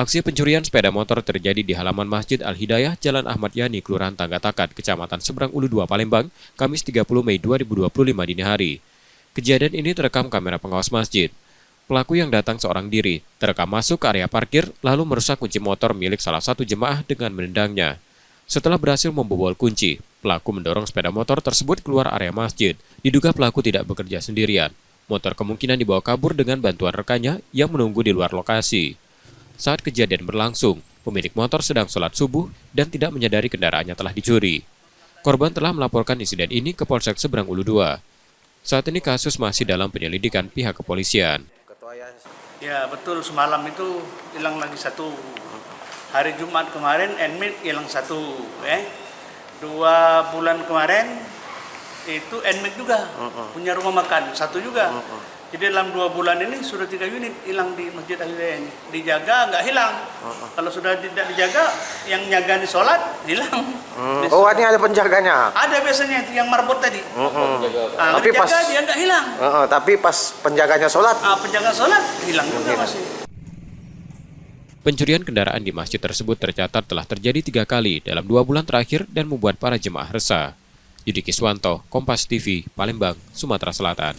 Aksi pencurian sepeda motor terjadi di halaman Masjid Al-Hidayah, Jalan Ahmad Yani, Kelurahan Tangga Takat, Kecamatan Seberang Ulu 2, Palembang, Kamis 30 Mei 2025 dini hari. Kejadian ini terekam kamera pengawas masjid. Pelaku yang datang seorang diri terekam masuk ke area parkir lalu merusak kunci motor milik salah satu jemaah dengan menendangnya. Setelah berhasil membobol kunci, pelaku mendorong sepeda motor tersebut keluar area masjid. Diduga pelaku tidak bekerja sendirian. Motor kemungkinan dibawa kabur dengan bantuan rekannya yang menunggu di luar lokasi. Saat kejadian berlangsung, pemilik motor sedang sholat subuh dan tidak menyadari kendaraannya telah dicuri. Korban telah melaporkan insiden ini ke Polsek Seberang Ulu 2. Saat ini kasus masih dalam penyelidikan pihak kepolisian. Ya betul, semalam itu hilang lagi satu. Hari Jumat kemarin Nmit hilang satu. 2 bulan kemarin itu Nmit juga punya rumah makan satu juga. Jadi dalam 2 bulan ini sudah 3 unit hilang di Masjid Al-Hidayah ini. Dijaga nggak hilang. Kalau sudah tidak dijaga, yang jaga di sholat hilang. Oh, ini ada penjaganya? Ada biasanya yang marbot tadi. Tapi dijaga, pas dia nggak hilang. Tapi pas penjaganya sholat? Penjaga sholat hilang juga masih. Pencurian kendaraan di masjid tersebut tercatat telah terjadi 3 kali dalam 2 bulan terakhir dan membuat para jemaah resah. Yudi Kiswanto, Kompas TV, Palembang, Sumatera Selatan.